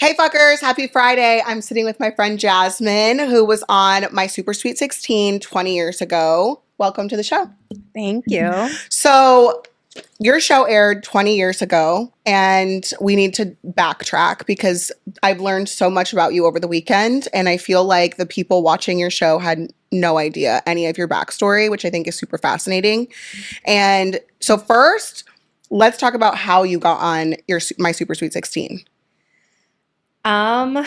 Hey fuckers, happy Friday. I'm sitting with my friend Jazmin, who was on my Super Sweet 16 20 years ago. Welcome to the show. Thank you. So, your show aired 20 years ago, and we need to backtrack because I've learned so much about you over the weekend, and I feel like the people watching your show had no idea any of your backstory, which I think is super fascinating. And so, first, let's talk about how you got on my Super Sweet 16. Um,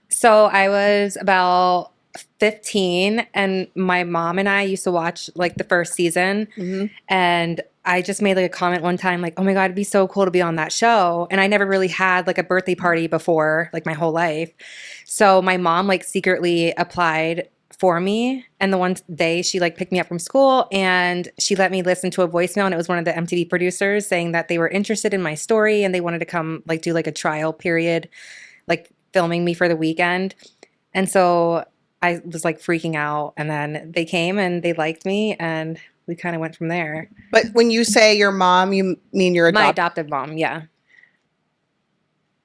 so I was about 15 and my mom and I used to watch like the first season Mm-hmm. and I just made like a comment one time like, "Oh my God, it'd be so cool to be on that show." And I never really had like a birthday party before, like my whole life. So my mom like secretly applied for me and the one day she like picked me up from school and she let me listen to a voicemail and it was one of the MTV producers saying that they were interested in my story and they wanted to come like do like a trial period like filming me for the weekend. And so I was like freaking out. And then they came and they liked me and we kind of went from there. But when you say your mom, you mean your My adopt. adoptive mom, yeah.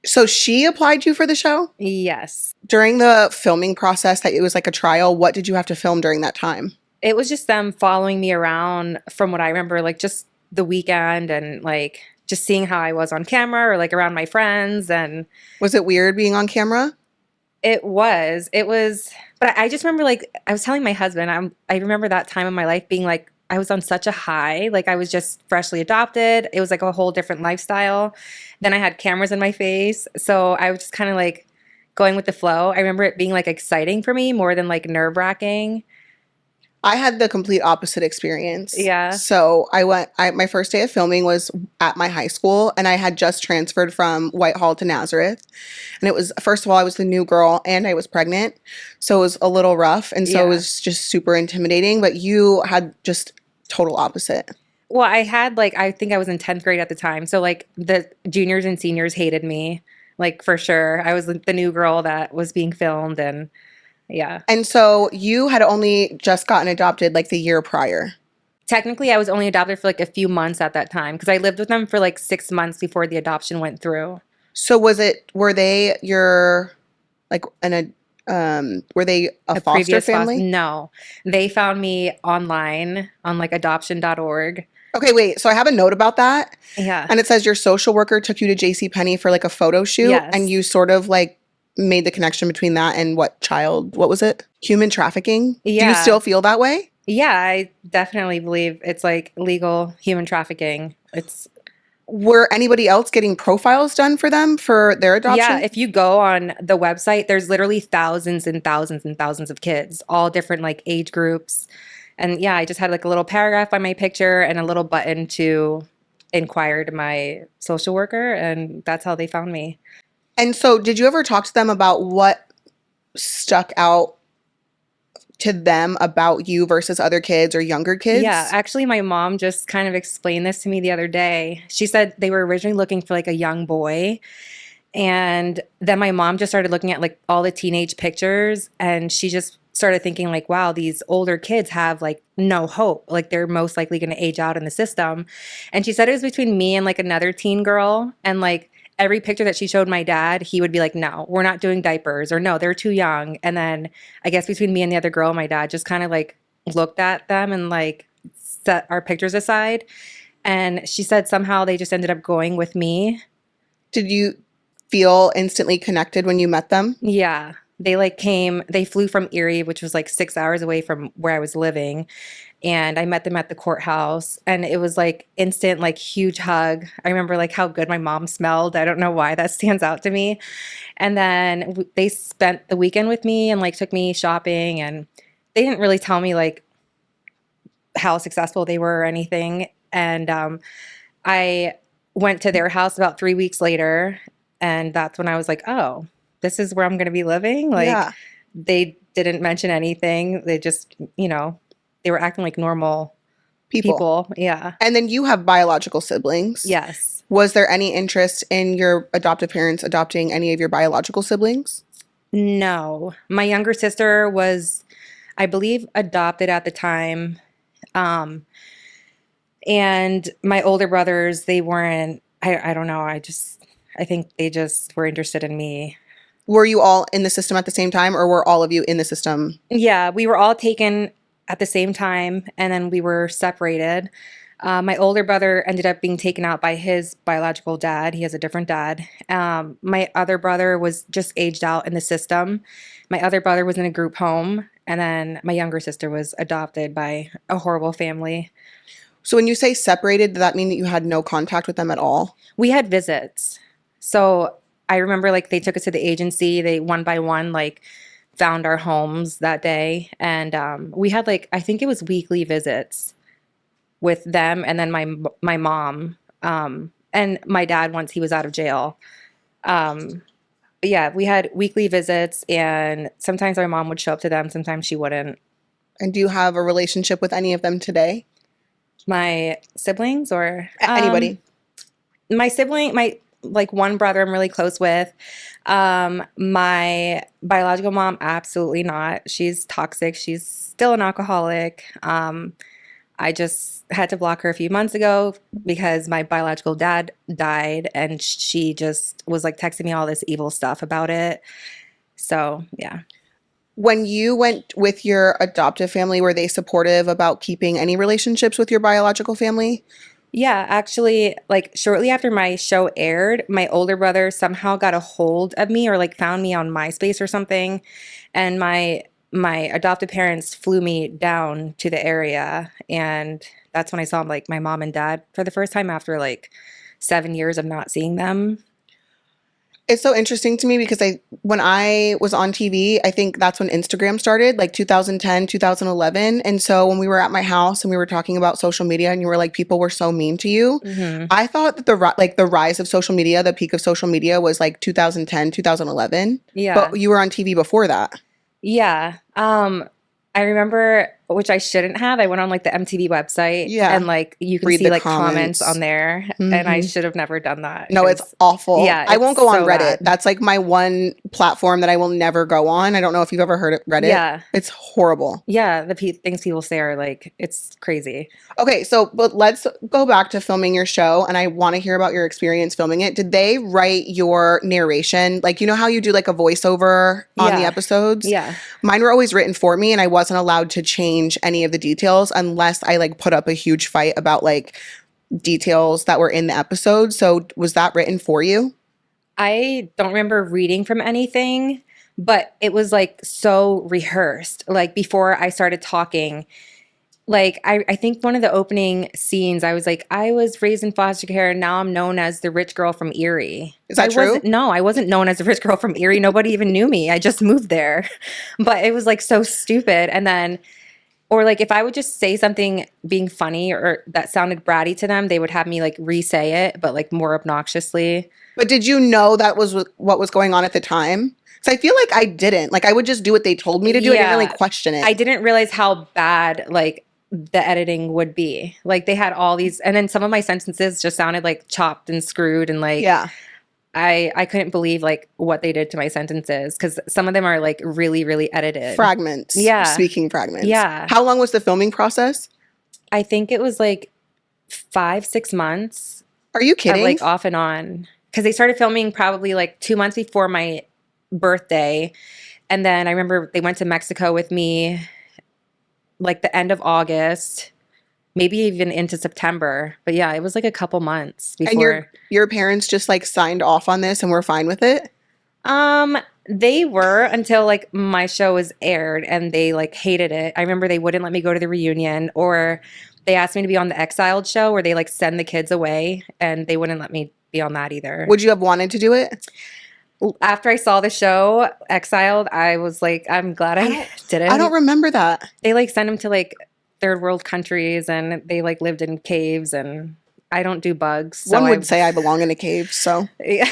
So she applied you for the show? Yes. During the filming process that it was like a trial, what did you have to film during that time? It was just them following me around from what I remember, like just the weekend and like just seeing how I was on camera or like around my friends. And Was it weird being on camera? it was, but I just remember like I was telling my husband, I remember that time in my life being like I was on such a high, like I was just freshly adopted. It was like a whole different lifestyle. Then I had cameras in my face, so I was just kind of like going with the flow. I remember it being like exciting for me more than like nerve-wracking. I had the complete opposite experience. Yeah. So my first day of filming was at my high school, and I had just transferred from Whitehall to Nazareth. And it was, first of all, I was the new girl and I was pregnant. So it was a little rough. And so it Yeah. was just super intimidating. But you had just total opposite. Well, I had like I think I was in 10th grade at the time. So like the juniors and seniors hated me, like for sure. I was the new girl that was being filmed and yeah. And so you had only just gotten adopted like the year prior. Technically, I was only adopted for like a few months at that time because I lived with them for like 6 months before the adoption went through. So were they your, like, were they a A foster previous foster, family? no, they found me online on like adoption.org. Okay, wait. So I have a note about that. Yeah. And it says your social worker took you to JC Penney for like a photo shoot, and Yes. you sort of like made the connection between that and what was it? Human trafficking? Do you Yeah. still feel that way? Yeah, I definitely believe it's like legal human trafficking. It's Were anybody else getting profiles done for them for their Yeah, adoption? if you go on the website, there's literally thousands and thousands and thousands of kids, all different like age groups. And yeah, I just had like a little paragraph by my picture and a little button to inquire to my social worker, and that's how they found me. And so did you ever talk to them about what stuck out to them about you versus other kids or younger Yeah, kids? actually, my mom just kind of explained this to me the other day. She said they were originally looking for like a young boy. And then my mom just started looking at like all the teenage pictures and she just started thinking like, wow, these older kids have like no hope. Like they're most likely going to age out in the system. And she said it was between me and like another teen girl. And like every picture that she showed my dad, he would be like, no, we're not doing diapers or no, they're too young. And then I guess between me and the other girl, my dad just kind of like looked at them and like set our pictures aside. And she said somehow they just ended up going with me. Did you feel instantly connected when you met them? Yeah. They like came, they flew from Erie, which was like 6 hours away from where I was living. And I met them at the courthouse and it was like instant, like huge hug. I remember like how good my mom smelled. I don't know why that stands out to me. And then they spent the weekend with me and like took me shopping and they didn't really tell me like how successful they were or anything. And I went to their house about 3 weeks later, and that's when I was like, oh, this is where I'm going to be living. Like, Yeah, they didn't mention anything. They just, they were acting like normal people. people. Yeah. And then you have biological siblings. Yes. Was there any interest in your adoptive parents adopting any of your biological siblings? No. My younger sister was, I believe, adopted at the time. Um, and my older brothers, they weren't, I don't know. I think they just were interested in me. Were you all in the system at the same time, or were all of you in the system? Yeah, we were all taken at the same time, and then we were separated. My older brother ended up being taken out by his biological dad. He has a different dad. My other brother was just aged out in the system. My other brother was in a group home, and then my younger sister was adopted by a horrible family. So when you say separated, does that mean that you had no contact with them at all? We had visits. So I remember like they took us to the agency. They one by one like found our homes that day, and we had like I think it was weekly visits with them, and then my mom and my dad once he was out of jail. But yeah, we had weekly visits, and sometimes our mom would show up to them, sometimes she wouldn't. And do you have a relationship with any of them today? My siblings or Anybody? my sibling, my like one brother I'm really close with. My biological mom, absolutely not. She's toxic. She's still an alcoholic. I just had to block her a few months ago because my biological dad died and she just was like texting me all this evil stuff about it. So, yeah. When you went with your adoptive family, were they supportive about keeping any relationships with your biological family? Yeah, actually, like shortly after my show aired, my older brother somehow got a hold of me or like found me on MySpace or something, and my adopted parents flew me down to the area, and that's when I saw like my mom and dad for the first time after like 7 years of not seeing them. It's so interesting to me because when I was on TV, I think that's when Instagram started, like 2010, 2011. And so when we were at my house and we were talking about social media and you were like, people were so mean to you. Hmm. I thought that the rise of social media, the peak of social media was like 2010, 2011. Yeah. But you were on TV before that. Yeah. I remember, which I shouldn't have. I went on like the MTV website Yeah. and like you can Read see the like comments comments. on there, and I Hmm. should have never done that No, it's because awful. yeah, I won't it's go on so Reddit. bad. That's like my one platform that I will never go on. I don't know if you've ever heard of Reddit. Yeah. It's horrible. Yeah, the things people say are like it's crazy. Okay, so but let's go back to filming your show, and I want to hear about your experience filming it. Did they write your narration? Like, you know how you do like a voiceover on the Yeah. episodes? Yeah. Mine were always written for me, and I wasn't allowed to change any of the details unless I like put up a huge fight about like details that were in the episode. So was that written for you? I don't remember reading from anything, but it was like so rehearsed. Like before I started talking, like I think one of the opening scenes, I was like, I was raised in foster care and now I'm known as the rich girl from Erie. Is that true? I wasn't known as the rich girl from Erie. Nobody even knew me. I just moved there. But it was like so stupid. And then or like if I would just say something being funny or that sounded bratty to them, they would have me like re-say it, but like more obnoxiously. But did you know that was what was going on at the time? So I feel like I didn't. Like I would just do what they told me to do. I didn't really Yeah. question it. I didn't realize how bad like the editing would be. Like they had all these and then some of my sentences just sounded like chopped and screwed and like Yeah. I couldn't believe like what they did to my sentences because some of them are like really, really edited. Fragments. Yeah. Speaking fragments. Yeah. How long was the filming process? I think it was like 5, 6 months Are you of kidding? like off and on. Because they started filming probably like 2 months before my birthday. And then I remember they went to Mexico with me like the end of August, maybe even into September. But yeah, it was like a couple months And before. your parents just like signed off on this and were fine with it? They were until like my show was aired and they like hated it. I remember they wouldn't let me go to the reunion or they asked me to be on the Exiled show where they like send the kids away and they wouldn't let me be on that either. Would you have wanted to do it? After I saw the show Exiled, I was like, I'm glad I didn't. I don't remember that. They like send them to like third world countries and they like lived in caves and I don't do bugs. So One would say I belong in a cave, so. Yeah.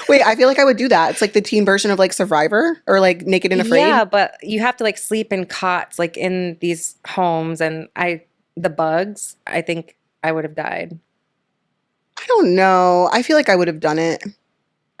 Wait, I feel like I would do that. It's like the teen version of like Survivor or like Naked and Afraid. Yeah, but you have to like sleep in cots like in these homes and the bugs, I think I would have died. I don't know. I feel like I would have done it.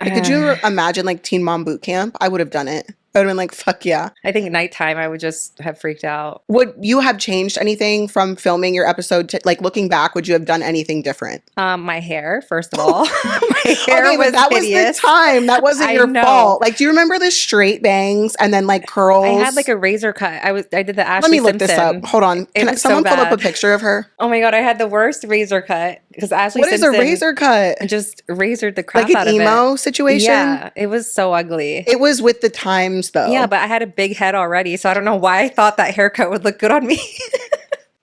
Like, could you imagine like Teen Mom Boot Camp? I would have done it. I would have been like, fuck yeah. I think nighttime I would just have freaked out. Would you have changed anything from filming your episode to, like, looking back, would you have done anything different? My hair, first of all. My hair Okay, was but that hideous. was the time. That wasn't I your know. fault. Like, do you remember the straight bangs and then like curls? I had like a razor cut. I did the Ashley Let me look Simpson. this up. Hold on. It was Someone so pull up a bad. picture of her? Oh my God, I had the worst razor cut because Ashley What is Simpson a razor cut? just razored the crap Like out an of it. emo situation? Yeah, it was so ugly. It was with the times though. Yeah, but I had a big head already, so I don't know why I thought that haircut would look good on me.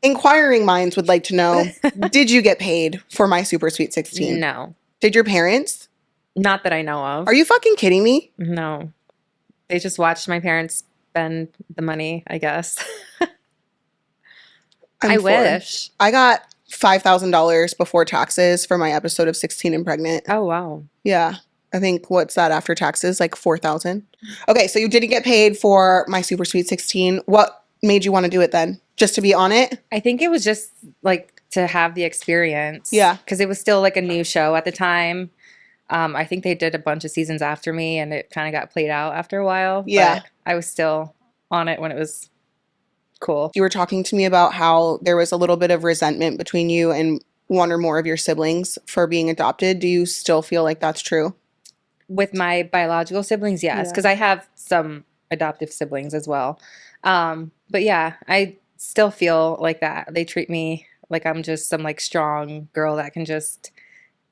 Inquiring minds would like to know, did you get paid for my Super Sweet 16? No, Did your parents? not that I know of. Are you fucking kidding me? No, they just watched my parents spend the money, I guess. I wish. I got $5,000 before taxes for my episode of 16 and Pregnant. Oh, wow. Yeah. I think what's that after taxes? Like 4,000. Okay, so you didn't get paid for my Super Sweet 16. What made you want to do it then? Just to be on it? I think it was just like to have the experience. Yeah. Because it was still like a new show at the time. I think they did a bunch of seasons after me and it kind of got played out after a while. Yeah. But I was still on it when it was cool. You were talking to me about how there was a little bit of resentment between you and one or more of your siblings for being adopted. Do you still feel like that's true? With my biological siblings, yes. Yeah. Because I have some adoptive siblings as well. But yeah, I still feel like that. They treat me like I'm just some like strong girl that can just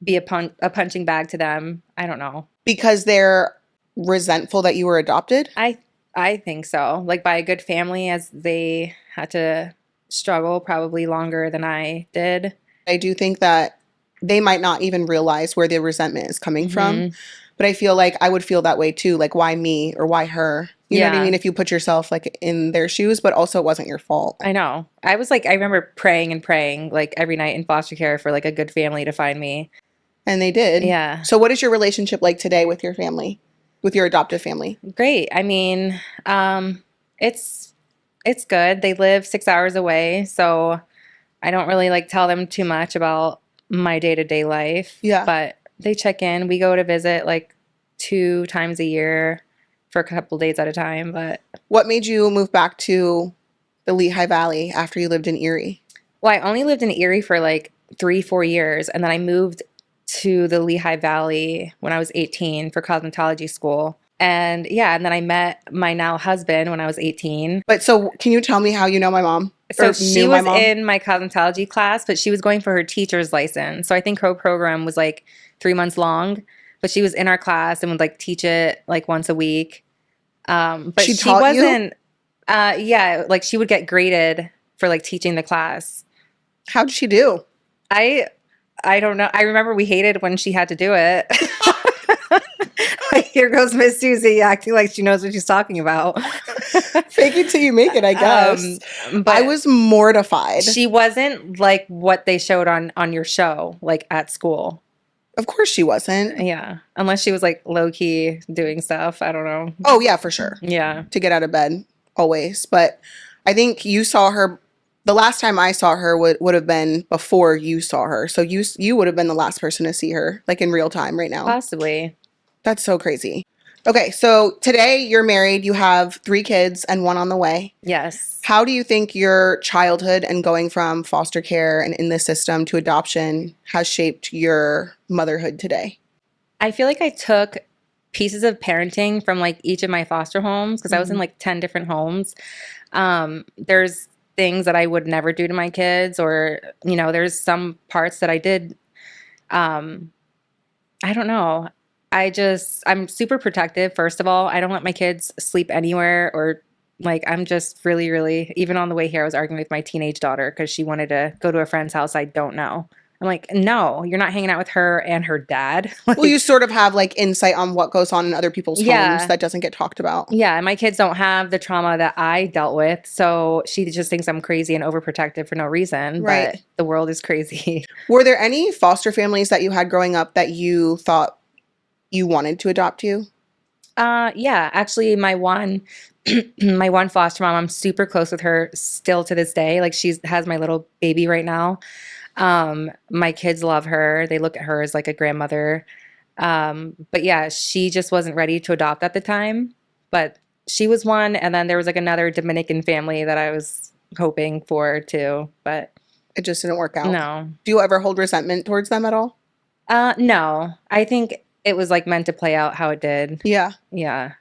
be a punching bag to them. I don't know. Because they're resentful that you were adopted? I think so. Like by a good family, as they had to struggle probably longer than I did. I do think that they might not even realize where the resentment is coming from. Mhm. But I feel like I would feel that way too. Like, why me or why her? You know what I Yeah. mean? If you put yourself like in their shoes, but also it wasn't your fault. I know. I was like, I remember praying and praying like every night in foster care for like a good family to find me. And they did. Yeah. So what is your relationship like today with your family? With your adoptive family? Great. I mean, it's good. They live 6 hours away, so I don't really like tell them too much about my day-to-day life. Yeah. But they check in. We go to visit like 2 times a year for a couple days at a time. But What made you move back to the Lehigh Valley after you lived in Erie? well, I only lived in Erie for like 3-4 years, and then I moved to the Lehigh Valley when I was 18 for cosmetology school. And yeah, and then I met my now husband when I was 18. But so can you tell me how you know my mom? So Or she knew my was mom? in my cosmetology class, but she was going for her teacher's license. So I think her program was like 3 months long, but she was in our class and would like teach it like once a week. But She she taught you? wasn't, yeah, like she would get graded for like teaching the class. How did she do? I don't know. I remember we hated when she had to do it. Like, here goes Miss Susie acting like she knows what she's talking about. Fake it till you make it, I guess. But I was mortified. she wasn't like what they showed on your show, like at school. Of course she wasn't. Yeah. Unless she was like low key doing stuff. I don't know. Oh, yeah, for sure. Yeah. To get out of bed, always. But I think you saw her, the last time I saw her would have been before you saw her. So you would have been the last person to see her, like in real time right now. Possibly. That's so crazy. Okay, so today you're married, you have 3 kids and 1 on the way. Yes. How do you think your childhood and going from foster care and in the system to adoption has shaped your motherhood today? I feel like I took pieces of parenting from like each of my foster homes because I was in like 10 different homes. There's things that I would never do to my kids, or, you know, there's some parts that I did. I don't know. I'm super protective, first of all. I don't let my kids sleep anywhere, or like, I'm just really, really, even on the way here, I was arguing with my teenage daughter because she wanted to go to a friend's house I don't know. I'm like, no, you're not hanging out with her and her dad. Well, you sort of have like insight on what goes on in other people's Yeah. homes that doesn't get talked about. Yeah, and my kids don't have the trauma that I dealt with, so she just thinks I'm crazy and overprotective for no reason. Right. But the world is crazy. Were there any foster families that you had growing up that you thought you wanted to adopt you? Yeah, actually, my one foster mom, I'm super close with her still to this day. Like has my little baby right now. My kids love her. They look at her as like a grandmother. But yeah, she just wasn't ready to adopt at the time. But she was one, and then there was like another Dominican family that I was hoping for too, but It just didn't work out. no. Do you ever hold resentment towards them at all? No. I think it was like meant to play out how it did. Yeah. Yeah.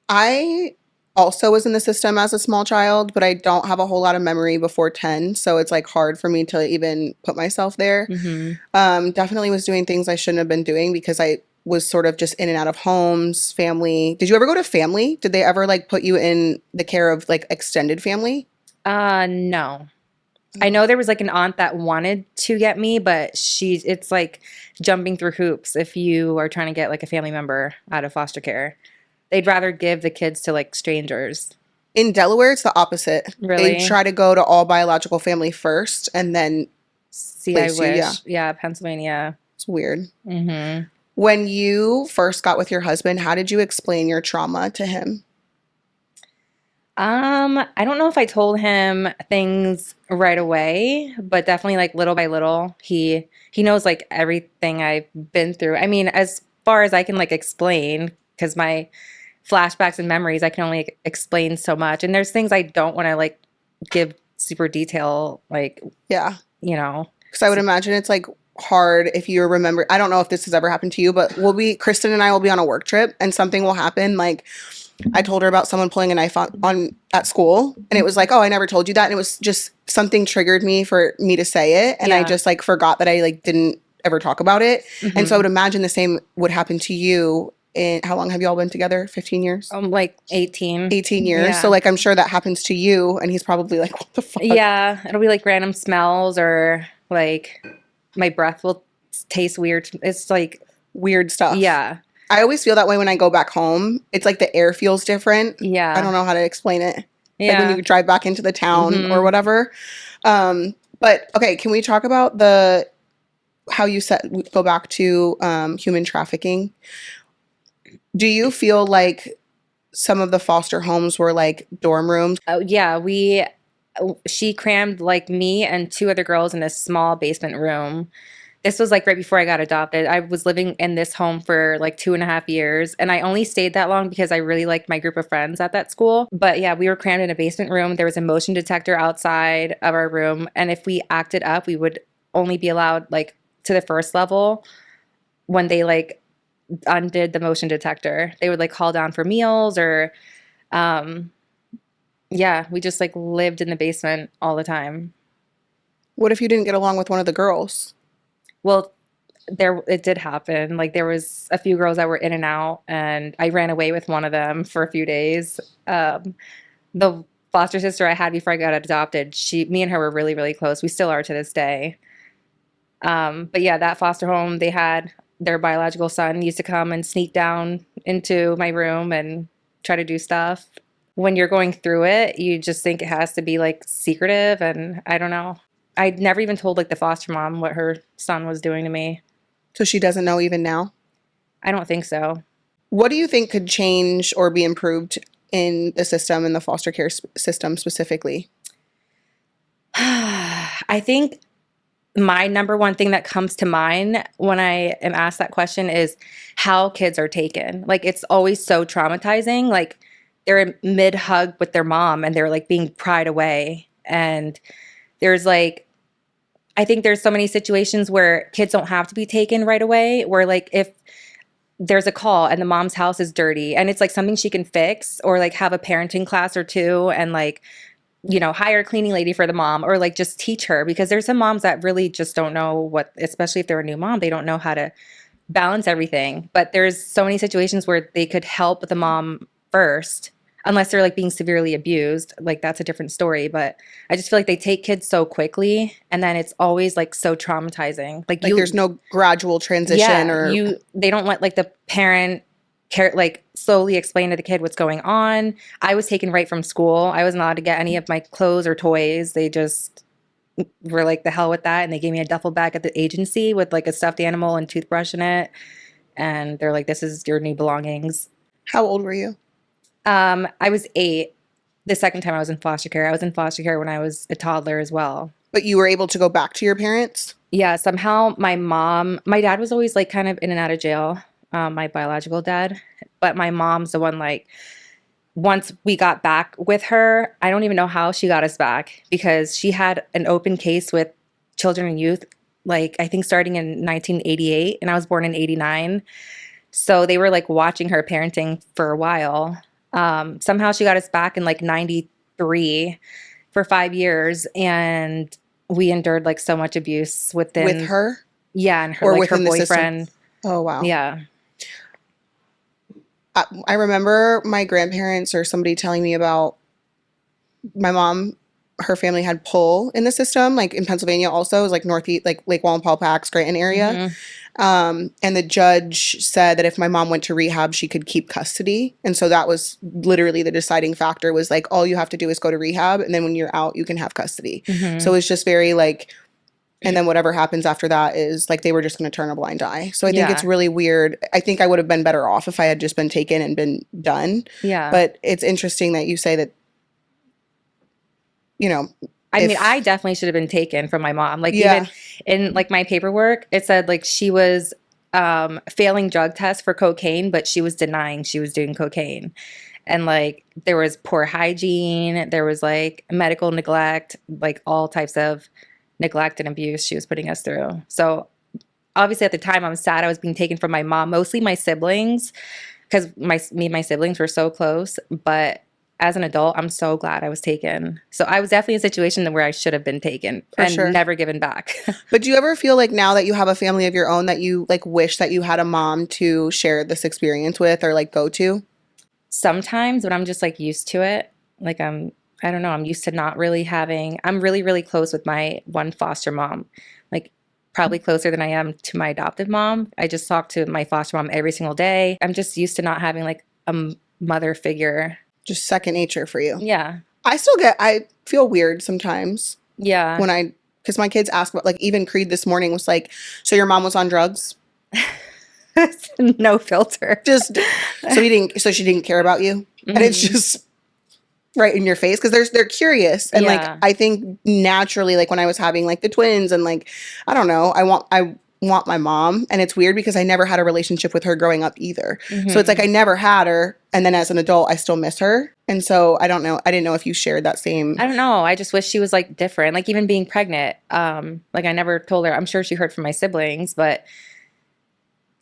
I also was in the system as a small child, but I don't have a whole lot of memory before 10, so it's like hard for me to even put myself there. Hmm. Definitely was doing things I shouldn't have been doing because I was sort of just in and out of homes, family. Did you ever go to family? Did they ever like put you in the care of like extended family? No. I know there was like an aunt that wanted to get me, but it's like jumping through hoops if you are trying to get like a family member out of foster care. They'd rather give the kids to like strangers. In Delaware, it's the opposite. They Really? try to go to all biological family first and then See, I place you. Yeah, wish. Yeah, Pennsylvania. it's weird. Hmm. When you first got with your husband, how did you explain your trauma to him? I don't know if I told him things right away, but definitely like little by little, he knows like everything I've been through. I mean, as far as I can like explain, because my flashbacks and memories, I can only explain so much. And there's things I don't want to like give super detail, like, Yeah. you know. Because I would imagine it's like hard if you remember. I don't know if this has ever happened to you, but Kristen and I will be on a work trip and something will happen. Like I told her about someone pulling a knife on at school and it was like, oh, I never told you that. And it was just something triggered me for me to say it. And I Yeah. just like forgot that I like didn't ever talk about it. And so I Mhm. would imagine the same would happen to you. In how long have you all been together? 15 years? Like 18. 18 years. So Yeah. like I'm sure that happens to you and he's probably like, what the fuck? Yeah, it'll be like random smells or like my breath will taste weird. It's like, Weird stuff. yeah, I always feel that way when I go back home. It's like the air feels different. I don't yeah, know how to explain it. Like when yeah. you drive back into the town or Hmm. whatever. But okay, can we talk about the how you set go back to human trafficking? Do you feel like some of the foster homes were like dorm rooms? Oh, yeah, she crammed like me and two other girls in a small basement room. This was like right before I got adopted. I was living in this home for like 2.5 years, and I only stayed that long because I really liked my group of friends at that school. But yeah, we were crammed in a basement room. There was a motion detector outside of our room, and if we acted up, we would only be allowed like to the first level when they like undid the motion detector. They would like call down for meals or um yeah, we just like lived in the basement all the time. What if you didn't get along with one of the girls? Well, there it did happen. Like there was a few girls that were in and out, and I ran away with one of them for a few days. The foster sister I had before I got adopted, me and her were really, really close. We still are to this day. But yeah, that foster home, they had their biological son used to come and sneak down into my room and try to do stuff. When you're going through it, you just think it has to be like secretive, and I don't know. I'd never even told like the foster mom what her son was doing to me. So she doesn't know even now? I don't think so. What do you think could change or be improved in the system, in the foster care system specifically? I think my number one thing that comes to mind when I am asked that question is how kids are taken. Like it's always so traumatizing. Like they're mid hug with their mom and they're like being pried away. And there's like, I think there's so many situations where kids don't have to be taken right away, where like if there's a call and the mom's house is dirty and it's like something she can fix, or like have a parenting class or two and like, hire a cleaning lady for the mom, or like just teach her, because there's some moms that really just don't know what, especially if they're a new mom, they don't know how to balance everything. But there's so many situations where they could help the mom first, unless they're like being severely abused. Like that's a different story. But I just feel like they take kids so quickly and then it's always like so traumatizing. Like there's no gradual transition or they don't let like the parent care, like slowly explain to the kid what's going on. I was taken right from school. I wasn't allowed to get any of my clothes or toys. They just were like, the hell with that. And they gave me a duffel bag at the agency with like a stuffed animal and toothbrush in it. And they're like, this is your new belongings. How old were you? I was 8 the second time I was in foster care. I was in foster care when I was a toddler as well. But you were able to go back to your parents? Yeah, somehow my dad was always like kind of in and out of jail, my biological dad. But my mom's the one like once we got back with her, I don't even know how she got us back because she had an open case with children and youth, like I think starting in 1988, and I was born in 89. So they were like watching her parenting for a while. Somehow she got us back in like 93 for 5 years, and we endured like so much abuse With within, her yeah, and her or like her within the system? boyfriend. Oh, wow. Yeah. I remember my grandparents or somebody telling me about my mom. Her family had pull in the system, like in Pennsylvania also, it was like northeast, like Lake Wallenpaupack, Scranton area. Hmm. And the judge said that if my mom went to rehab, she could keep custody. And so that was literally the deciding factor, was like, all you have to do is go to rehab. And then when you're out, you can have custody. Hmm. So it's just very like, and then whatever happens after that is like, they were just going to turn a blind eye. So I think it's Yeah. really weird. I think I would have been better off if I had just been taken and been done. Yeah. But it's interesting that you say that, you know, I mean, if, I definitely should have been taken from my mom. Like yeah, even in like my paperwork, it said like she was failing drug tests for cocaine, but she was denying she was doing cocaine. And like there was poor hygiene, there was like medical neglect, like all types of neglect and abuse she was putting us through. So obviously at the time I was sad I was being taken from my mom, mostly my siblings, because me and my siblings were so close. But as an adult, I'm so glad I was taken. So I was definitely in a situation where I should have been taken for and sure. never given back. But do you ever feel like now that you have a family of your own that you like wish that you had a mom to share this experience with or like go to? Sometimes, but I'm just like used to it. Like I don't know, I'm used to not really having, I'm really, really close with my one foster mom. Like probably closer than I am to my adoptive mom. I just talk to my foster mom every single day. I'm just used to not having like a mother figure. Just second nature for you. Yeah. I feel weird sometimes Yeah. when because my kids ask about, like, even Creed this morning was like, so your mom was on drugs? No filter. Just, so she didn't care about you? And it's Mhm. just right in your face because they're curious. And like, Yeah. I think naturally, like when I was having like the twins and like, I don't know, I want my mom. And it's weird because I never had a relationship with her growing up either. So it's like, Mhm. I never had her. And then as an adult, I still miss her. And so I don't know. I didn't know if you shared that same. I don't know. I just wish she was like different. Like even being pregnant. Like I never told her. I'm sure she heard from my siblings, but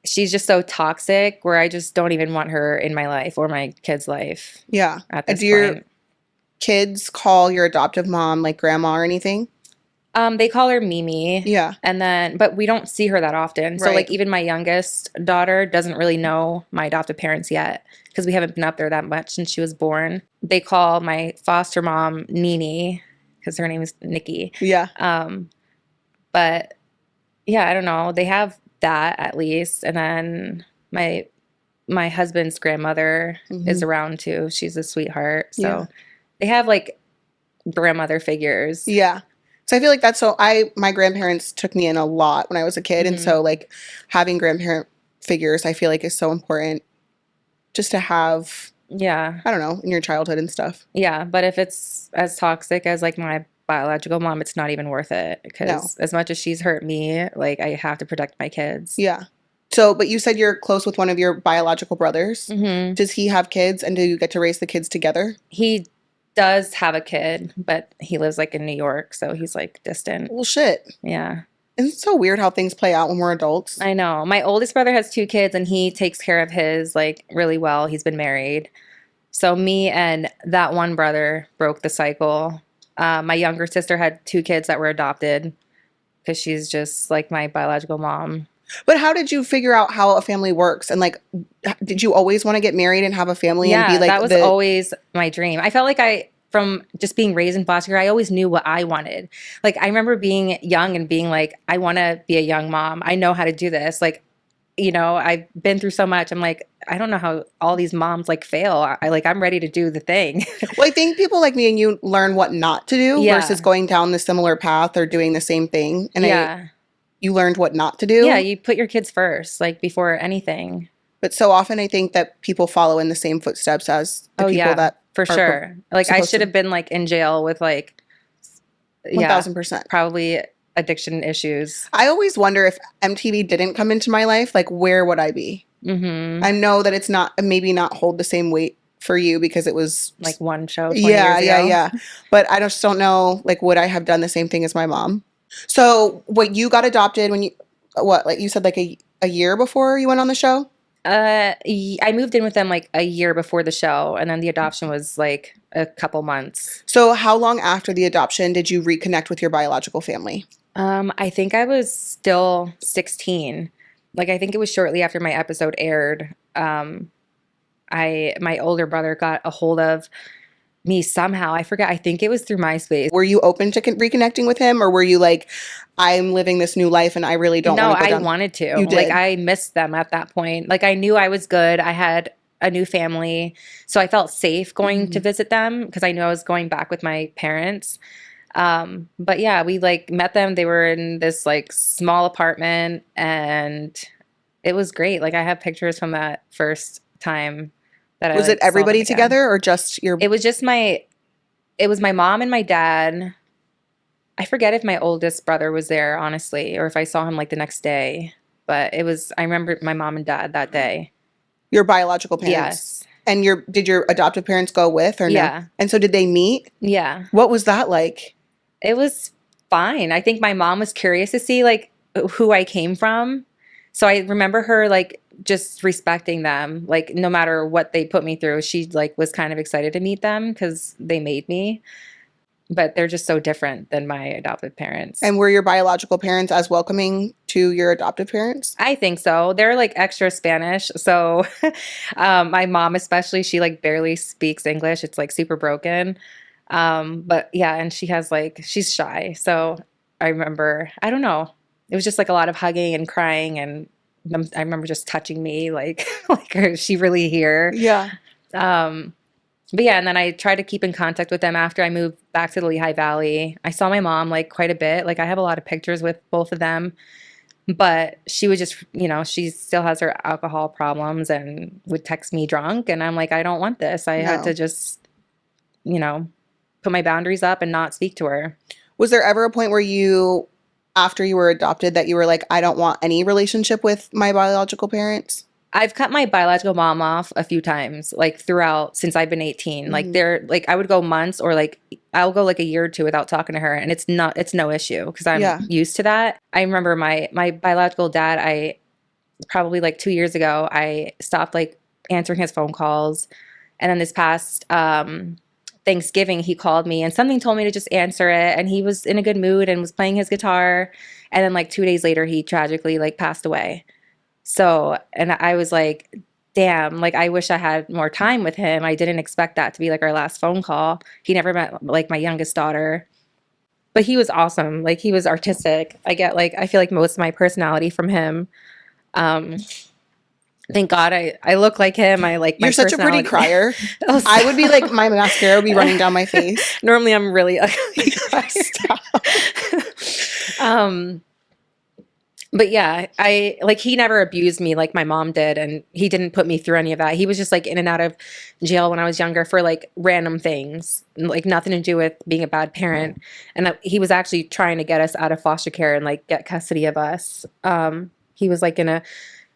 she's just so toxic where I just don't even want her in my life or my kid's life Yeah. at this Do your point. kids call your adoptive mom like grandma or anything? They call her Mimi. Yeah. And then, but we don't see her that often. So, Right. like, even my youngest daughter doesn't really know my adoptive parents yet because we haven't been up there that much since she was born. They call my foster mom Nini because her name is Nikki. Yeah. But yeah, I don't know. They have that at least. And then my husband's grandmother is Mhm. around too. She's a sweetheart. So Yeah. they have like grandmother figures. Yeah. So I feel like that's so my grandparents took me in a lot when I was a kid. And Hmm. so like having grandparent figures, I feel like is so important just to have, Yeah. I don't know, in your childhood and stuff. Yeah. But if it's as toxic as like my biological mom, it's not even worth it No. because as much as she's hurt me, like I have to protect my kids. Yeah. So, but you said you're close with one of your biological brothers. Hmm. Does he have kids and do you get to raise the kids together? He does have a kid, but he lives like in New York. So he's like distant. Well, shit. Yeah. It's so weird how things play out when we're adults. I know. My oldest brother has 2 kids and he takes care of his like really well. He's been married. So me and that one brother broke the cycle. My younger sister had 2 kids that were adopted because she's just like my biological mom. But how did you figure out how a family works? And like, did you always want to get married and have a family and be Yeah, like that was always my dream. I felt like from just being raised in foster care, I always knew what I wanted. Like I remember being young and being like, I want to be a young mom. I know how to do this. Like, you know, I've been through so much. I'm like, I don't know how all these moms like fail. I'm ready to do the thing. Well, I think people like me and you learn what not to do Yeah. versus going down the similar path or doing the same thing. And Yeah. you learned what not to do. Yeah, you put your kids first, like before anything. But so often I think that people follow in the same footsteps as the Oh people yeah, that for are sure. Like I supposed should to. have been like in jail with like, yeah, 1000%. probably addiction issues. I always wonder if MTV didn't come into my life, like where would I be? Hmm. I know that it's not maybe not hold the same weight for you because it was Like one show 20 yeah, years yeah, ago. yeah. But I just don't know, like, would I have done the same thing as my mom? So, what you got adopted when you, what, like you said, like a year before you went on the show? I moved in with them like a year before the show, and then the adoption was like a couple months. So, how long after the adoption did you reconnect with your biological family? I think I was still 16. Like I think it was shortly after my episode aired. My older brother got a hold of me somehow. I forget. I think it was through MySpace. Were you open to reconnecting with him, or were you like, I'm living this new life and I really don't No, want to go I down? wanted to. You Like did. I missed them at that point. Like I knew I was good. I had a new family, so I felt safe going to Mhm. visit them because I knew I was going back with my parents. But yeah, we like met them. They were in this like small apartment and it was great. Like I have pictures from that first time that I Was it like saw them everybody again. together or just your? It was just it was my mom and my dad. I forget if my oldest brother was there, honestly, or if I saw him like the next day. But I remember my mom and dad that day. Your biological parents. Yes. And did your adoptive parents go with or no? Yeah. And so did they meet? Yeah. What was that like? It was fine. I think my mom was curious to see like who I came from. So I remember her like just respecting them, like no matter what they put me through, she like was kind of excited to meet them because they made me. But they're just so different than my adoptive parents. And were your biological parents as welcoming to your adoptive parents? I think so. They're like extra Spanish. So my mom especially, she like barely speaks English. It's like super broken. But yeah, and she has like she's shy. So I remember, I don't know. It was just like a lot of hugging and crying and I remember just touching me like like is she really here? Yeah. Um but yeah, and then I tried to keep in contact with them after I moved back to the Lehigh Valley. I saw my mom like quite a bit. Like I have a lot of pictures with both of them, but she would just, she still has her alcohol problems and would text me drunk. And I'm like, I don't want this. I had No. to just, you know, put my boundaries up and not speak to her. Was there ever a point where you, after you were adopted, that you were like, I don't want any relationship with my biological parents? I've cut my biological mom off a few times, like throughout since I've been 18. Like Mhm. I would go months or like I'll go like a year or two without talking to her, and it's no issue because I'm Yeah. used to that. I remember my biological dad. I probably like 2 years ago, I stopped like answering his phone calls, and then this past Thanksgiving, he called me and something told me to just answer it, and he was in a good mood and was playing his guitar, and then like 2 days later, he tragically like passed away. So, and I was like, damn, like I wish I had more time with him. I didn't expect that to be like our last phone call. He never met like my youngest daughter, but he was awesome. Like he was artistic. I feel like most of my personality from him. Um, thank God I look like him. I like my You're such a pretty personality. crier. Oh, I would be like, stop. my mascara would be running down my face. Normally I'm really ugly. Stop. um, But yeah, I like he never abused me like my mom did, and he didn't put me through any of that. He was just like in and out of jail when I was younger for like random things, like nothing to do with being a bad parent. And he was actually trying to get us out of foster care and like get custody of us. He was like in a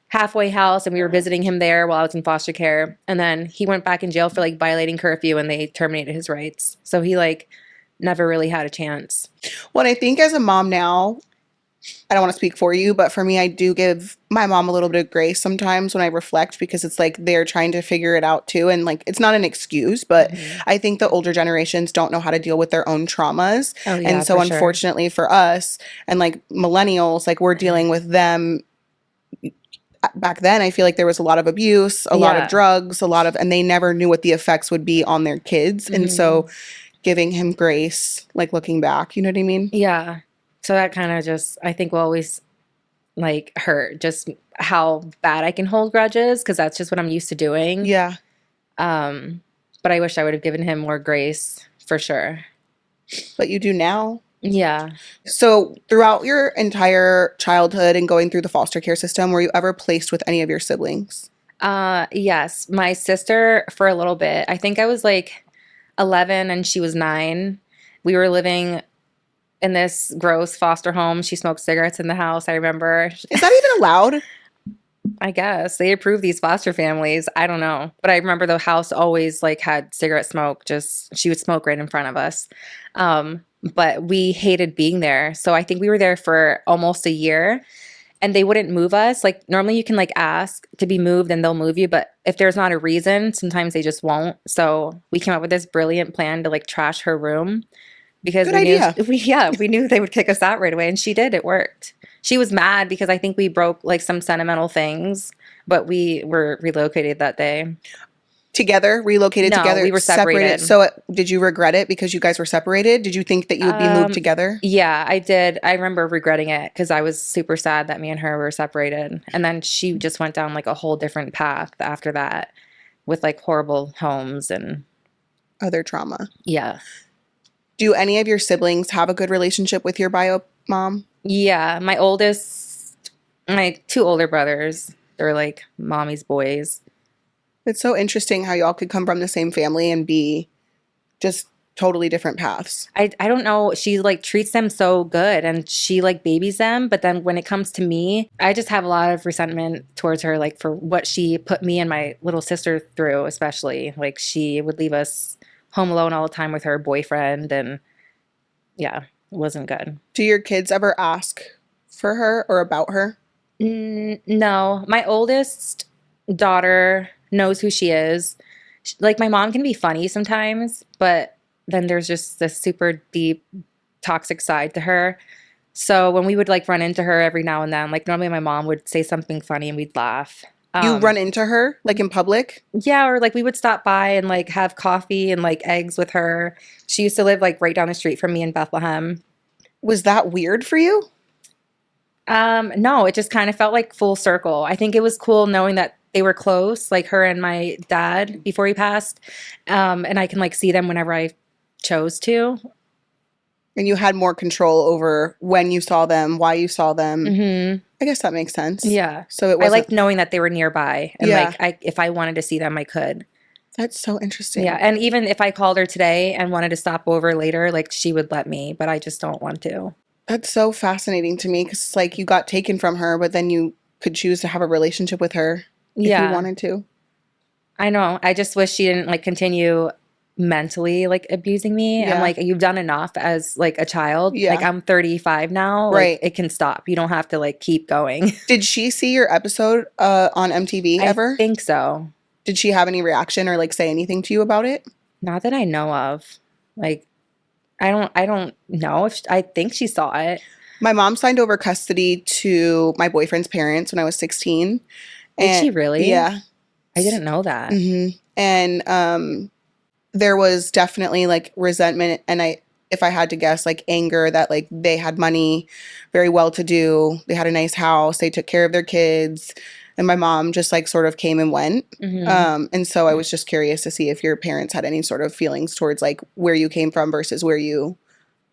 halfway house, and we were visiting him there while I was in foster care. And then he went back in jail for like violating curfew, and they terminated his rights. So he like never really had a chance. Well, I think as a mom now, I don't want to speak for you, but for me, I do give my mom a little bit of grace sometimes when I reflect because it's like they're trying to figure it out too. And like, it's not an excuse, but Mhm. I think the older generations don't know how to deal with their own traumas. Oh And yeah, so, for sure. unfortunately for us and like millennials, like we're dealing with them. Back then, I feel like there was a lot of abuse, a lot of Yeah. drugs, and they never knew what the effects would be on their kids. And Mhm. so, giving him grace, like looking back, you know what I mean? Yeah. So that kind of just, I think, will always like hurt just how bad I can hold grudges because that's just what I'm used to doing. Yeah. Um, but I wish I would have given him more grace for sure. But you do now. Yeah. So, throughout your entire childhood and going through the foster care system, were you ever placed with any of your siblings? Yes. My sister for a little bit. I think I was like 11 and she was 9. We were living in this gross foster home. She smoked cigarettes in the house. I remember. Is that even allowed? I guess they approve these foster families. I don't know. But I remember the house always like had cigarette smoke, just she would smoke right in front of us. But we hated being there. So I think we were there for almost a year and they wouldn't move us. Like normally you can like ask to be moved and they'll move you, but if there's not a reason, sometimes they just won't. So we came up with this brilliant plan to like trash her room because Good we knew idea. we knew they would kick us out right away and she did. It worked. She was mad because I think we broke like some sentimental things, but we were relocated that day. Together, relocated No, together, we were separated. separated. So did you regret it because you guys were separated? Did you think that you would be moved Um, together? yeah, I did. I remember regretting it because I was super sad that me and her were separated. And then she just went down like a whole different path after that with like horrible homes and Other trauma. yeah. Do any of your siblings have a good relationship with your bio mom? Yeah, my two older brothers, they're like mommy's boys. It's so interesting how y'all could come from the same family and be just totally different paths. I don't know. She like treats them so good and she like babies them. But then when it comes to me, I just have a lot of resentment towards her, like for what she put me and my little sister through, especially. Like she would leave us home alone all the time with her boyfriend. And yeah, it wasn't good. Do your kids ever ask for her or about her? No, my oldest daughter knows who she is. Like my mom can be funny sometimes, but then there's just this super deep toxic side to her. So when we would like run into her every now and then, like normally my mom would say something funny and we'd laugh. You run into her like in public? Yeah, or like we would stop by and like have coffee and like eggs with her. She used to live like right down the street from me in Bethlehem. Was that weird for you? No, it just kind of felt like full circle. I think it was cool knowing that they were close, like her and my dad before he passed. And I can like see them whenever I chose to. And you had more control over when you saw them, why you saw them. Hmm. I guess that makes sense. Yeah. So it I wasn't. liked knowing that they were nearby and Yeah. like if I wanted to see them, I could. That's so interesting. Yeah. And even if I called her today and wanted to stop over later, like she would let me, but I just don't want to. That's so fascinating to me because it's like you got taken from her, but then you could choose to have a relationship with her if you Yeah. wanted to. I know. I just wish she didn't like continue mentally like abusing me. I'm Yeah. like, you've done enough as like a child. Yeah. Like I'm 35 now. Right. Like it can stop. You don't have to like keep going. Did she see your episode on MTV ever? I think so. Did she have any reaction or like say anything to you about it? Not that I know of. Like I don't know if I think she saw it. My mom signed over custody to my boyfriend's parents when I was 16. Did she really? Yeah. I didn't know that. And there was definitely like resentment and if I had to guess, like anger that like they had money, very well to do, they had a nice house, they took care of their kids, and my mom just like sort of came and went. And so I was just curious to see if your parents had any sort of feelings towards like where you came from versus where you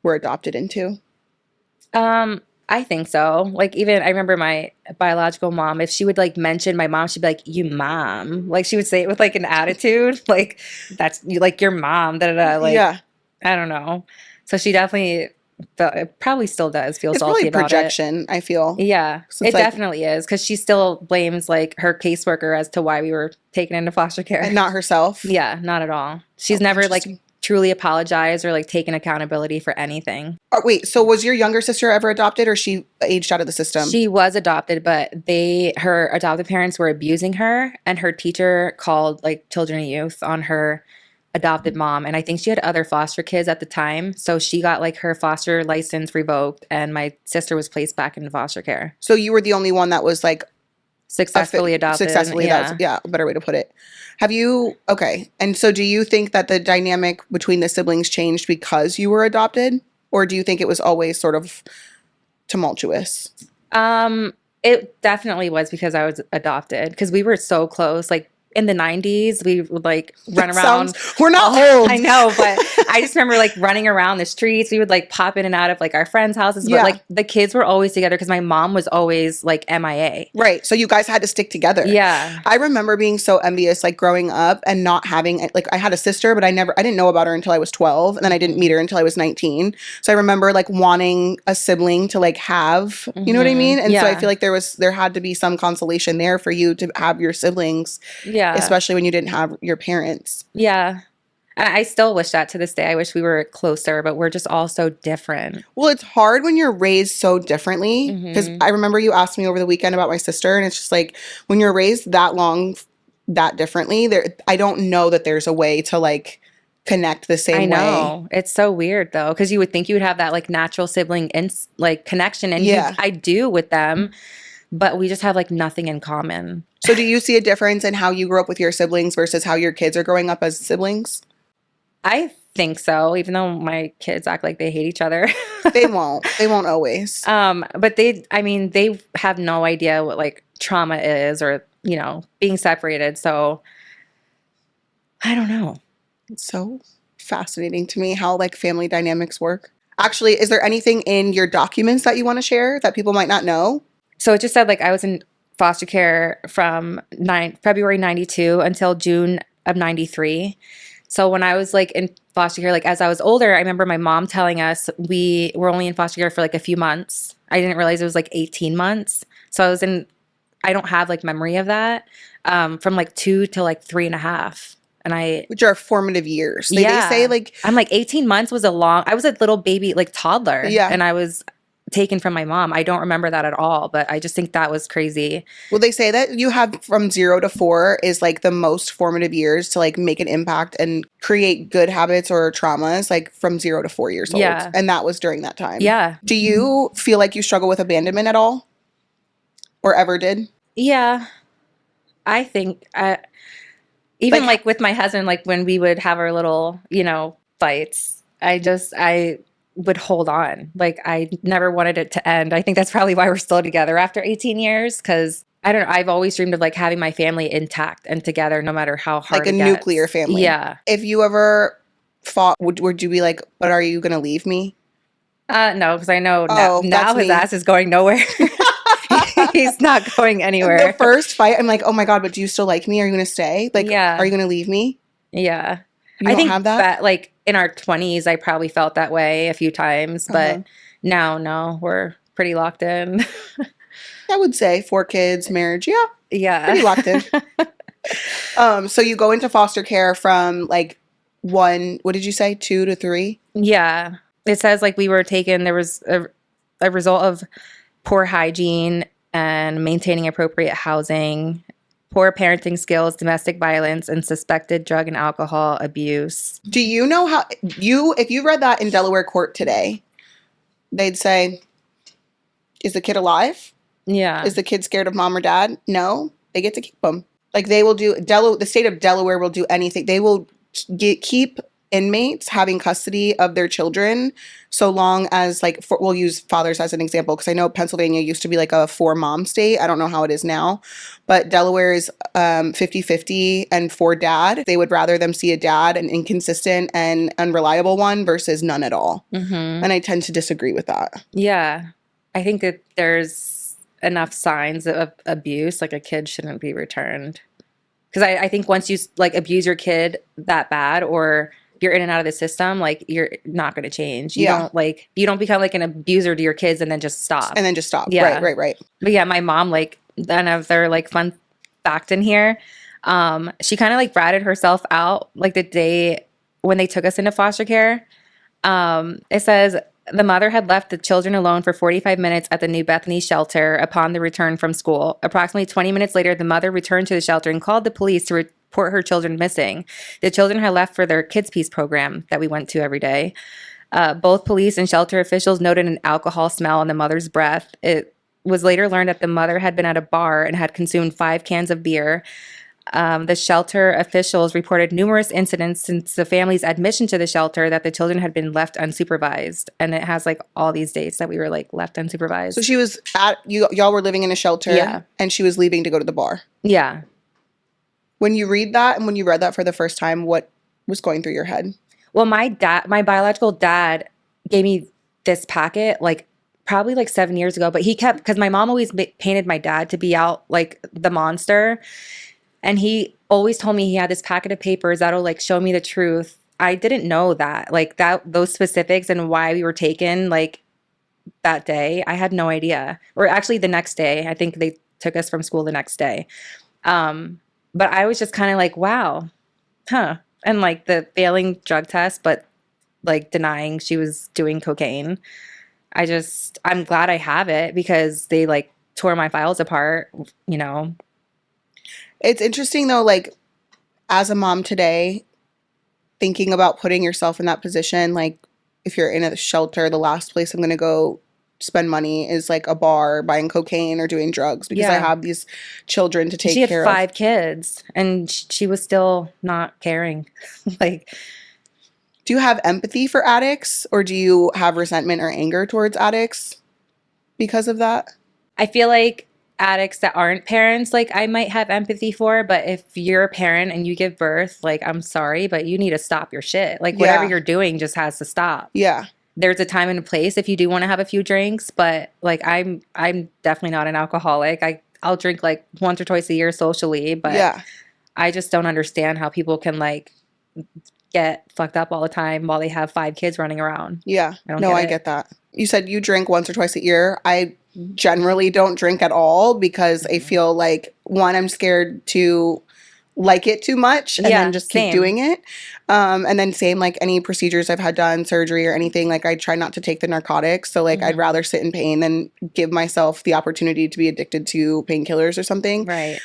were adopted into. I think so. Like even I remember my biological mom, if she would like mention my mom, she'd be like, "You mom." Like she would say it with like an attitude, like that's you like your mom, da da da. Like Yeah. I don't know. So she definitely felt, it probably still does feel It's salty probably about projection, I feel. it. Yeah, So it's it like- definitely is because she still blames like her caseworker as to why we were taken into foster care. And not herself. Yeah, not at all. She's Oh, never like interesting. truly apologized or like taken accountability for anything. Oh, wait, so was your younger sister ever adopted or she aged out of the system? She was adopted, but her adoptive parents were abusing her, and her teacher called like children and youth on her adopted mom. And I think she had other foster kids at the time. So she got like her foster license revoked, and my sister was placed back into foster care. So you were the only one that was like Successfully adopted. successfully, Yeah. that's a better way to put it. Have you, okay, and so do you think that the dynamic between the siblings changed because you were adopted? Or do you think it was always sort of tumultuous? It definitely was because I was adopted because we were so close. Like in the 90s, we would like run That around. we're not old. I know, but I just remember like running around the streets. We would like pop in and out of like our friends' houses, but Yeah. like the kids were always together because my mom was always like MIA. Right. So you guys had to stick together. Yeah. I remember being so envious, like growing up and not having, like, I had a sister, but I didn't know about her until I was 12. And then I didn't meet her until I was 19. So I remember like wanting a sibling to like have, you know what I mean? And so I Yeah. feel like there had to be some consolation there for you to have your siblings, Yeah. especially when you didn't have your parents. Yeah. And I still wish that to this day. I wish we were closer, but we're just all so different. Well, it's hard when you're raised so differently because I remember you asked me over the weekend about my sister, and it's just like when you're raised that differently, I don't know that there's a way to like connect the same I way. know. It's so weird though, because you would think you would have that like natural sibling like connection, and I do with them, but we just have like nothing in common. So do you see a difference in how you grew up with your siblings versus how your kids are growing up as siblings? I think so, even though my kids act like they hate each other. They won't. They won't always. But they have no idea what like trauma is or, you know, being separated. So I don't know. It's so fascinating to me how like family dynamics work. Actually, is there anything in your documents that you want to share that people might not know? So it just said like I was in foster care from February 92 until June of 93. So when I was like in foster care, like as I was older, I remember my mom telling us we were only in foster care for like a few months. I didn't realize it was like 18 months. So I don't have like memory of that from like 2 to like 3.5. Which are formative years. They say like I'm like 18 months was I was a little baby, like toddler. Yeah. And I was taken from my mom. I don't remember that at all, but I just think that was crazy. Well, they say that you have from 0 to 4 is like the most formative years to like make an impact and create good habits or traumas, like from 0 to 4 years old. Yeah. And that was during that time. Yeah. Do you feel like you struggle with abandonment at all? Or ever did? Yeah. I think even like with my husband, like when we would have our little, you know, fights, I would hold on. Like I never wanted it to end. I think that's probably why we're still together after 18 years. Cause I don't know. I've always dreamed of like having my family intact and together no matter how hard like a nuclear family. Yeah. If you ever fought, would you be like, but are you going to leave me? No, because I know Oh, now his ass is going nowhere. He's not going anywhere. The first fight, I'm like, oh my God, but do you still like me? Are you going to stay? Like, Yeah. are you going to leave me? Yeah. You don't have that? Like in our 20s, I probably felt that way a few times, but now, no, we're pretty locked in. I would say 4 kids, marriage. Yeah. Yeah. Pretty locked in. So you go into foster care from like what did you say? 2 to 3? Yeah. It says like we were taken, there was a result of poor hygiene and maintaining appropriate housing, poor parenting skills, domestic violence, and suspected drug and alcohol abuse. Do you know how if you read that in Delaware court today, they'd say, is the kid alive? Yeah. Is the kid scared of mom or dad? No, they get to keep them. Like they will do, the state of Delaware will do anything. They will keep inmates having custody of their children so long as like, we'll use fathers as an example because I know Pennsylvania used to be like a 4-mom state. I don't know how it is now, but Delaware is 50-50 and for dad. They would rather them see a dad, an inconsistent and unreliable one versus none at all. Mm-hmm. And I tend to disagree with that. Yeah. I think that there's enough signs of abuse, like a kid shouldn't be returned. Because I think once you like abuse your kid that bad or you're in and out of the system, like you're not going to change. You don't become like an abuser to your kids and then just stop. Yeah. Right. But yeah, my mom, like another like fun fact in here, she kind of like ratted herself out like the day when they took us into foster care. It says the mother had left the children alone for 45 minutes at the New Bethany shelter upon the return from school. Approximately 20 minutes later, the mother returned to the shelter and called the police to report her children missing. The children had left for their Kids Peace program that we went to every day. Both police and shelter officials noted an alcohol smell in the mother's breath. It was later learned that the mother had been at a bar and had consumed 5 cans of beer. The shelter officials reported numerous incidents since the family's admission to the shelter that the children had been left unsupervised. And it has like all these dates that we were like left unsupervised. So she was y'all were living in a shelter, Yeah. And she was leaving to go to the bar. Yeah. When you read that and when you read that for the first time, what was going through your head? Well, my biological dad gave me this packet like probably like 7 years ago, but he kept, because my mom always painted my dad to be out like the monster. And he always told me he had this packet of papers that'll like show me the truth. I didn't know that, like that, those specifics and why we were taken like that day. I had no idea. Or actually the next day, I think they took us from school the next day. Um, but I was just kind of like, wow, huh. And like the failing drug test, but like denying she was doing cocaine. I'm glad I have it because they like tore my files apart, you know. It's interesting though, like as a mom today, thinking about putting yourself in that position, like if you're in a shelter, the last place I'm going to go spend money is like a bar, buying cocaine or doing drugs because I Yeah. have these children to take She had care of. 5 kids and she was still not caring. Like, Do you have empathy for addicts or do you have resentment or anger towards addicts because of that? I feel like addicts that aren't parents, like I might have empathy for, but if you're a parent and you give birth, like I'm sorry, but you need to stop your shit. Like whatever Yeah. you're doing just has to stop. Yeah. There's a time and a place if you do want to have a few drinks, but like I'm definitely not an alcoholic. I'll drink like once or twice a year socially, but Yeah. I just don't understand how people can like get fucked up all the time while they have 5 kids running around. Yeah. I don't No, get I it. get that. You said you drink once or twice a year. I generally don't drink at all because I feel like one, I'm scared to like it too much and then Yeah, just keep same. doing it. And then same like any procedures I've had done, surgery or anything, like I try not to take the narcotics. So like I'd rather sit in pain than give myself the opportunity to be addicted to painkillers or something. Right.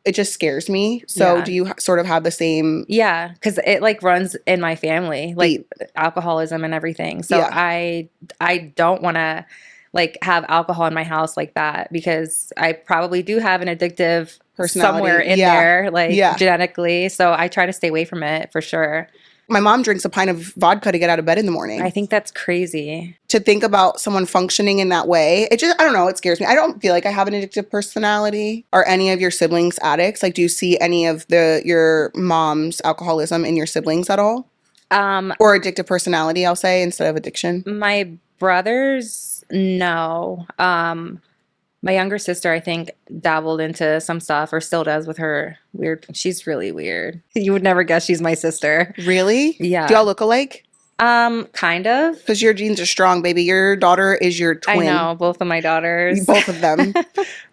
It just scares me. So Yeah. do you sort of have the same Yeah, because it like runs in my family, like beat? alcoholism and everything. So Yeah. I don't want to like have alcohol in my house like that because I probably do have an addictive Personality. somewhere in Yeah. there, like Yeah. genetically. So I try to stay away from it for sure. My mom drinks a pint of vodka to get out of bed in the morning. I think that's crazy. To think about someone functioning in that way, it just, I don't know, it scares me. I don't feel like I have an addictive personality. Are any of your siblings addicts? Like, do you see any of your mom's alcoholism in your siblings at all? Or addictive personality, I'll say, instead of addiction? My brothers, no. My younger sister, I think, dabbled into some stuff or still does with her weird. She's really weird. You would never guess she's my sister. Really? Yeah. Do y'all look alike? Kind of. Because your genes are strong, baby. Your daughter is your twin. I know, both of my daughters. Both of them.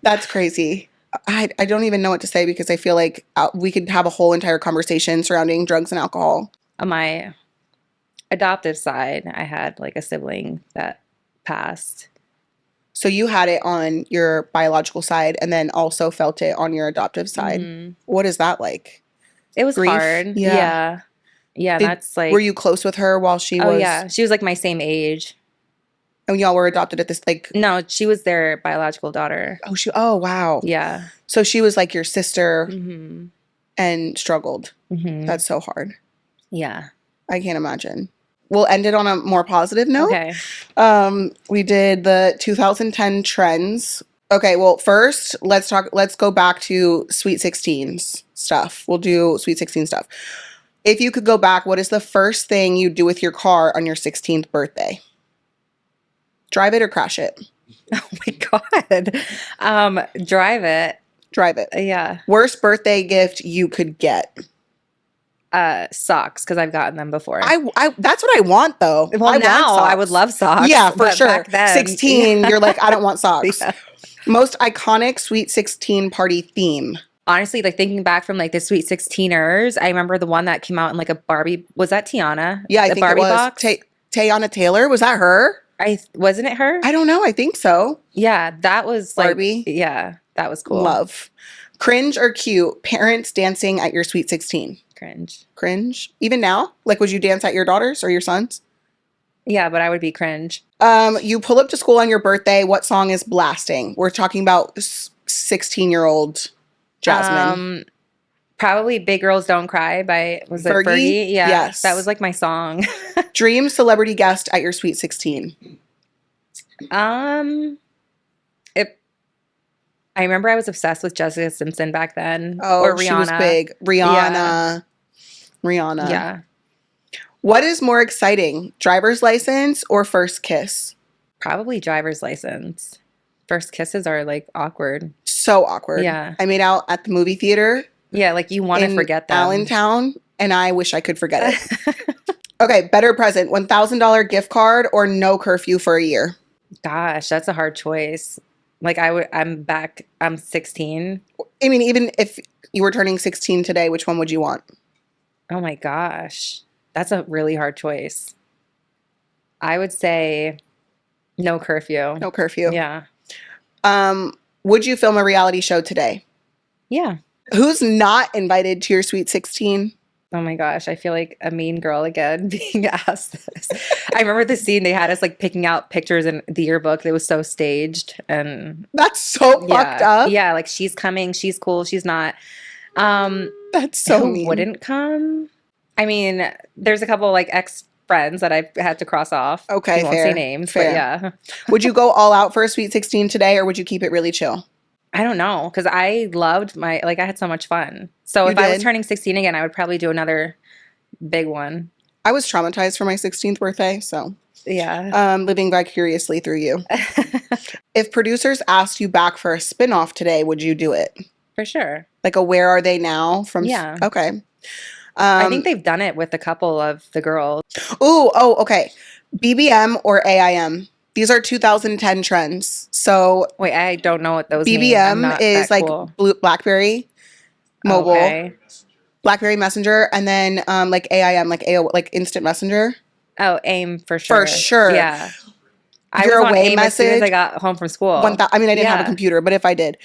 That's crazy. I don't even know what to say because I feel like we could have a whole entire conversation surrounding drugs and alcohol. On my adoptive side, I had like a sibling that passed. So you had it on your biological side and then also felt it on your adoptive side. Mhm. What is that like? It was Grief? hard. Yeah. Yeah, that's like. Were you close with her while she was? Oh, yeah. She was like my same age. And y'all were adopted at this like. No, she was their biological daughter. Oh, wow. Yeah. So she was like your sister Mm-hmm. and struggled. Mm-hmm. That's so hard. Yeah. I can't imagine. We'll end it on a more positive note. Okay. We did the 2010 trends. Okay, well, first, let's go back to Sweet 16s stuff. We'll do Sweet 16 stuff. If you could go back, what is the first thing you do with your car on your 16th birthday? Drive it or crash it? Oh my God. Drive it. Drive it. Yeah. Worst birthday gift you could get? Socks, because I've gotten them before. That's what I want, though. Well, I now want socks. I would love socks. Yeah, for but sure. Back then, 16, you're like, I don't want socks. Yeah. Most iconic Sweet 16 party theme? Honestly, like thinking back from like the Sweet 16ers, I remember the one that came out in like a Barbie. Was that Tiana? Yeah, I the think Barbie it was. box. Tayana Taylor? Was that her? Wasn't it her? I don't know. I think so. Yeah, that was like Barbie? Yeah, that was cool. Love. Cringe or cute? Parents dancing at your Sweet 16? Cringe. Cringe? Even now? Like, would you dance at your daughter's or your son's? Yeah, but I would be cringe. You pull up to school on your birthday. What song is blasting? We're talking about 16-year-old Jazmin. Probably "Big Girls Don't Cry" by was it Fergie? Fergie? Yeah, Yes. that was like my song. Dream celebrity guest at your Sweet 16? If I remember I was obsessed with Jessica Simpson back then, or Oh, she was Rihanna. big. Yeah, Rihanna. yeah, What is more exciting, driver's license or first kiss? probably driver's license. First kisses are like awkward. So awkward. Yeah, I made out at the movie theater yeah, like you want to in forget them. Allentown, and I wish I could forget it. Okay, better present, $1,000 gift card or no curfew for a year? Gosh, that's a hard choice. Like I'm 16. I mean, even if you were turning 16 today, which one would you want? Oh my gosh. That's a really hard choice. I would say no curfew. No curfew. Yeah. Would you film a reality show today? Yeah. Who's not invited to your Sweet 16? Oh my gosh, I feel like a mean girl again being asked this. I remember the scene they had us like picking out pictures in the yearbook. It was so staged and That's so fucked yeah. up. Yeah, like she's coming, she's cool, she's not. Um That's so who mean. wouldn't come? I mean, there's a couple like ex friends that I've had to cross off. Okay, We won't fair. say names, Fair. but yeah. Would you go all out for a Sweet 16 today, or would you keep it really chill? I don't know, because I loved I had so much fun. So You if I was did? turning 16 again, I would probably do another big one. I was traumatized for my 16th birthday, so Yeah. living vicariously through you. If producers asked you back for a spin-off today, would you do it? For sure. Like a Where Are They Now from Yeah. Okay. I think they've done it with a couple of the girls. Okay. BBM or AIM? These are 2010 trends. So Wait, I don't know what those mean. I'm BBM not is that like cool. BlackBerry mobile, Okay. BlackBerry Messenger, and then like AIM, like AO, like Instant Messenger. Oh, AIM for sure. For sure. Yeah. I Your was on away AIM as soon as I message, got home from school. I mean, I didn't have a Yeah. computer, but if I did,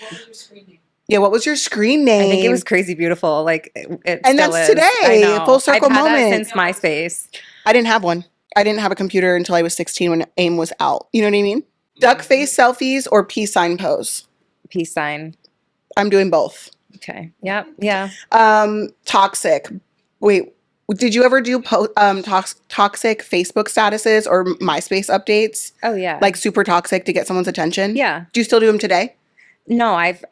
yeah. What was your screen name? I think it was Crazy Beautiful. Like it And still that's is. today, I know. full circle I've had moment. that since MySpace. I didn't have one. I didn't have a computer until I was 16 when AIM was out. You know what I mean? Duck face selfies or peace sign pose? Peace sign. I'm doing both. Okay. Yep. Yeah. Toxic. Wait, did you ever do toxic Facebook statuses or MySpace updates? Oh yeah. Like super toxic to get someone's attention? Yeah. Do you still do them today? No, I've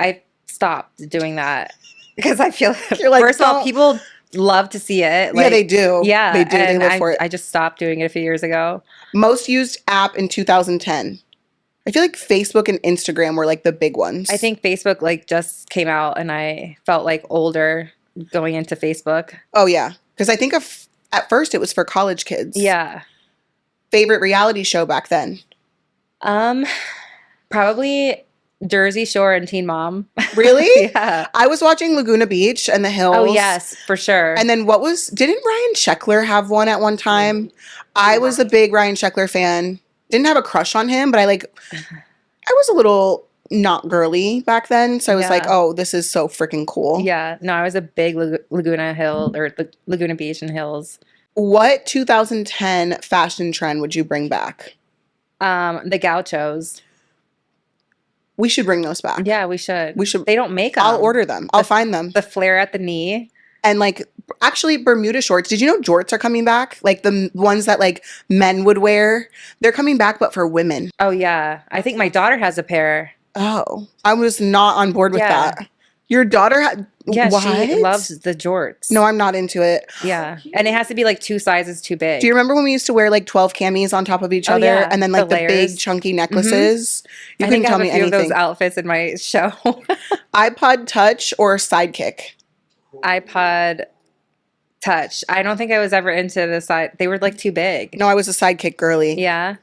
stopped doing that because I feel You're like, first of all, "Don't-" people love to see it. Yeah, they do. Yeah, They do. They and live for it. I just stopped doing it a few years ago. Most used app in 2010. I feel like Facebook and Instagram were like the big ones. I think Facebook like just came out, and I felt like older going into Facebook. Oh yeah, because I think at first it was for college kids. Yeah. Favorite reality show back then? Probably Jersey Shore and Teen Mom. Really? Yeah. I was watching Laguna Beach and the Hills. Oh yes, for sure. And then didn't Ryan Sheckler have one at one time? I was a big Ryan Sheckler fan. Didn't have a crush on him, but I was a little not girly back then. So I was like, Yeah. oh, this is so freaking cool. Yeah. No, I was a big Laguna Beach and Hills. What 2010 fashion trend would you bring back? The gauchos. We should bring those back. Yeah, we should. We should. They don't make them. I'll order them. I'll find them. The flare at the knee. And like, actually, Bermuda shorts. Did you know jorts are coming back? Like the ones that like men would wear. They're coming back, but for women. Oh yeah, I think my daughter has a pair. Oh, I was not on board with Yeah. that. Your daughter had. Yeah, what? she loves the jorts. No, I'm not into it. Yeah, and it has to be like 2 sizes too big. Do you remember when we used to wear like 12 camis on top of each Oh, other, yeah, and then like the the big layers. chunky necklaces? You I couldn't think I tell have me a few of anything. those outfits in my show. iPod Touch or Sidekick? iPod Touch. I don't think I was ever into the side. They were like too big. No, I was a Sidekick girly. Yeah,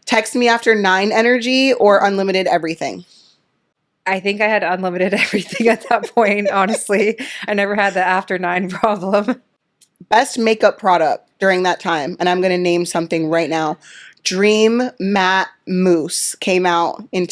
Text me after 9 energy or unlimited everything. I think I had unlimited everything at that point. Honestly, I never had the after 9 problem. Best makeup product during that time, and I'm going to name something right now. Dream Matte Mousse came out in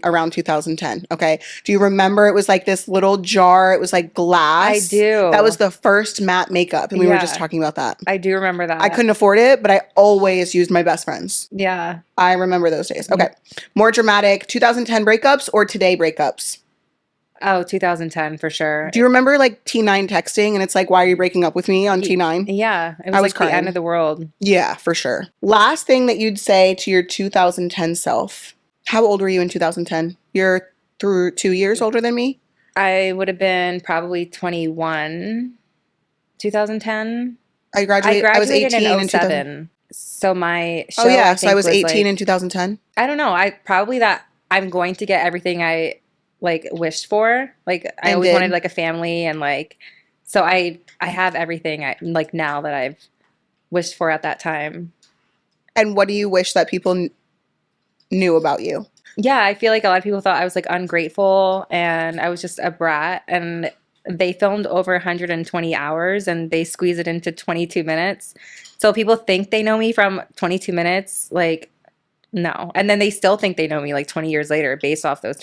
around 2010. Okay. Do you remember it was like this little jar? It was like glass. I do. That was the first matte makeup. And we were Yeah. just talking about that. I do remember that. I couldn't afford it, but I always used my best friends. Yeah. I remember those days. Okay. More dramatic, 2010 breakups or today breakups? Oh, 2010 for sure. Do you remember like T9 texting and it's like, why are you breaking up with me on T9? Yeah, it was I was like the crying. end of the world. Yeah, for sure. Last thing that you'd say to your 2010 self. How old were you in 2010? You're through 2 years older than me. I would have been probably 21, 2010. I I was graduated 18 in in 2000. '07. So my Oh show, yeah, I so I think, was was 18 like, in 2010. I don't know. I probably that I'm going to get everything I like wished for. Like I And always wanted did. like a family and like so I have everything I like now that I've wished for at that time. And what do you wish that people knew about you? Yeah, I feel like a lot of people thought I was like ungrateful and I was just a brat and they filmed over 120 hours and they squeeze it into 22 minutes. So people think they know me from 22 minutes, like no. And then they still think they know me like 20 years later based off those